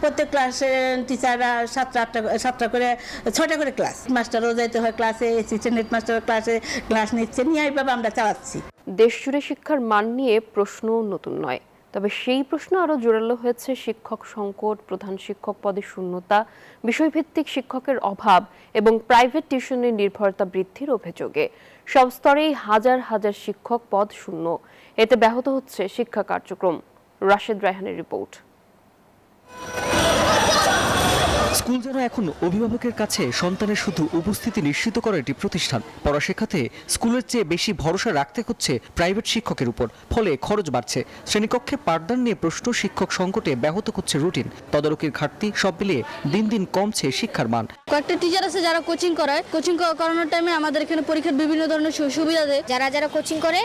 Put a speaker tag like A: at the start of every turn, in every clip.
A: প্রত্যেক ক্লাসে টিচাররা 7টা করে 6টা করে ক্লাস, মাস্টারও যাইতে হয় ক্লাসে, অ্যাসিস্ট্যান্ট হেডমাস্টার ক্লাসে ক্লাস নিচ্ছে, নিয়ে এইভাবে আমরা চালাচ্ছি।
B: দেশজুড়ে শিক্ষার মান নিয়ে প্রশ্ন নতুন নয়, তবে সেই প্রশ্ন আরও জোরালো হয়েছে শিক্ষক সংকট, প্রধান শিক্ষক পদে শূন্যতা, বিষয়ভিত্তিক শিক্ষকের অভাব এবং প্রাইভেট টিউশনের নির্ভরতা বৃদ্ধির অভিযোগে। সব স্তরেই হাজার হাজার শিক্ষক পদ শূন্য, এতে ব্যাহত হচ্ছে শিক্ষা কার্যক্রম। রাশেদ রায়হানের রিপোর্ট।
C: স্কুল যেন এখন অভিভাবকের কাছে সন্তানের শুধু উপস্থিতি নিশ্চিত করার একটি প্রতিষ্ঠান। পড়া শেখাতে স্কুলের চেয়ে বেশি ভরসা রাখতে হচ্ছে প্রাইভেট শিক্ষকের উপর, ফলে খরচ বাড়ছে। শ্রেণীকক্ষে পাঠদান নিয়ে প্রশ্ন, শিক্ষক সংকটে ব্যাহত করছে রুটিন, তদারকির ঘাটতি, সব মিলিয়ে দিন দিন কমছে শিক্ষার মান।
D: কয়েকটা টিচার আছে যারা কোচিং করায়, কোচিং করানোর টাইমে আমাদের এখানে পরীক্ষার বিভিন্ন ধরনের সুবিধা দেয়।
E: যারা কোচিং করে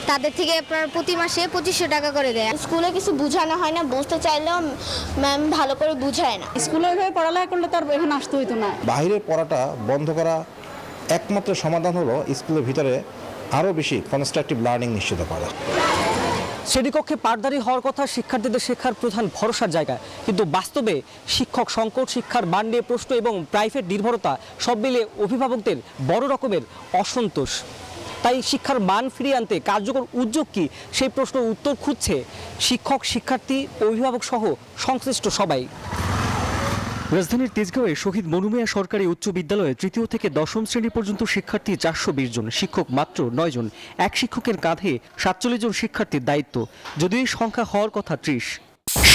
E: তাদের থেকে আপনার প্রতি মাসে 2500 টাকা করে দেয়। স্কুলে কিছু বোঝানো হয় না, বুঝতে চাইলেও ম্যাম ভালো করে বুঝায় না।
D: স্কুলে ওইভাবে পড়ালেখা করলে তার এখানে আসতে হইতো না।
F: বাইরের পড়াটা বন্ধ করা একমাত্র সমাধান হলো স্কুলের ভিতরে আরও বেশি কনস্ট্রাকটিভ লার্নিং নিশ্চিত করা।
C: শ্রেণীকক্ষে পাঠদারি হওয়ার কথা শিক্ষার্থীদের শেখার প্রধান ভরসার জায়গা, কিন্তু বাস্তবে শিক্ষক সংকট, শিক্ষার মান নিয়ে প্রশ্ন এবং প্রাইভেট নির্ভরতা সব মিলে অভিভাবকদের বড় রকমের অসন্তোষ। তাই শিক্ষার মান ফিরিয়ে আনতে কার্যকর উদ্যোগ কি, সেই প্রশ্ন উত্তর খুঁজছে শিক্ষক, শিক্ষার্থী, অভিভাবক সহ সংশ্লিষ্ট সবাই। রাজধানীর তেজগাঁওয়ে শহীদ মনুমিয়া সরকারি উচ্চ বিদ্যালয়ে তৃতীয় থেকে দশম শ্রেণী পর্যন্ত শিক্ষার্থী 420 জন, শিক্ষক মাত্র 9 জন। এক শিক্ষকের কাঁধে 47 জন শিক্ষার্থীর দায়িত্ব, যদিও এই সংখ্যা হওয়ার কথা 30।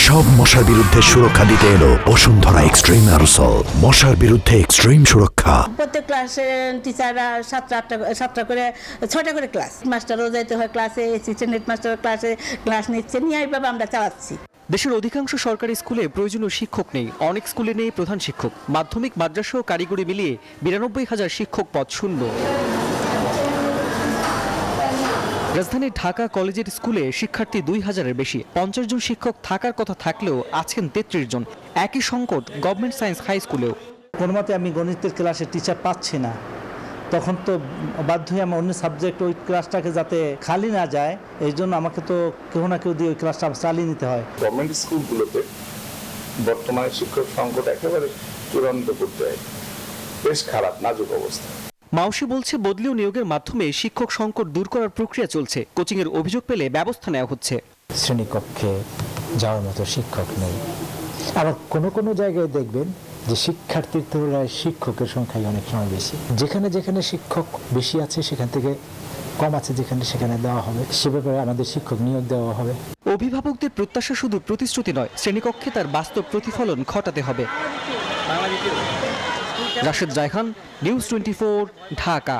G: সব মশার বিরুদ্ধে সুরক্ষা দিতে এলো বসুন্ধরা এক্সট্রিম অ্যারোসল, মশার বিরুদ্ধে এক্সট্রিম সুরক্ষা।
A: প্রত্যেক ক্লাসে টিচাররা 7টা করে 6টা করে ক্লাস, মাস্টারও যাইতে হয় ক্লাসে, অ্যাসিস্ট্যান্ট হেডমাস্টার ক্লাসে ক্লাস নিচ্ছে, নিয়ে এইভাবে আমরা চালাচ্ছি।
C: দেশের অধিকাংশ সরকারি স্কুলে প্রয়োজনীয় শিক্ষক নেই, অনেক স্কুলে নেই প্রধান শিক্ষক। মাধ্যমিক, মাদ্রাসা ও কারিগরি মিলিয়ে 92,000 শিক্ষক পদ শূন্য। রাজধানীর ঢাকা কলেজের স্কুলে শিক্ষার্থী 2000-এর বেশি, 50 জন শিক্ষক থাকার কথা থাকলেও আছেন 33 জন। একই সংকট গভর্নমেন্ট সায়েন্স হাই স্কুলেও।
H: কোনো মতে আমি গণিতের ক্লাসে টিচার পাচ্ছি না, তখন তো বাধ্য হয়ে আমার অন্য সাবজেক্ট ওই ক্লাসটাকে যাতে খালি না যায়, এই জন্য আমাকে তো কেউ না কেউ দিয়ে ওই ক্লাসটা চালিয়ে নিতে হয়।
I: গভর্নমেন্ট স্কুলগুলোতে বর্তমানে শিক্ষক সংকট একেবারে চূড়ান্ত পর্যায়ে, বেশ খারাপ, নাজুক অবস্থা।
C: মাউসি বলছে, বদলীয় নিয়োগের মাধ্যমে শিক্ষক সংকট দূর করার প্রক্রিয়া চলছে। কোচিংয়ের অভিযোগ পেলে ব্যবস্থা নেওয়া হচ্ছে।
J: শ্রেণীকক্ষে যাওয়ার মতো শিক্ষক নেই। আবার কোনো জায়গায় দেখবেন যে শিক্ষার্থীর তুলনায় শিক্ষকের সংখ্যাই অনেক সময় বেশি। যেখানে যেখানে শিক্ষক বেশি আছে সেখান থেকে কম আছে, যেখানে সেখানে দেওয়া হবে, সে ব্যাপারে আমাদের শিক্ষক নিয়োগ দেওয়া হবে।
C: অভিভাবকদের প্রত্যাশা শুধু প্রতিশ্রুতি নয়, শ্রেণীকক্ষে তার বাস্তব প্রতিফলন ঘটাতে হবে। রাশেদ রায়হান, নিউজ 24, ঢাকা।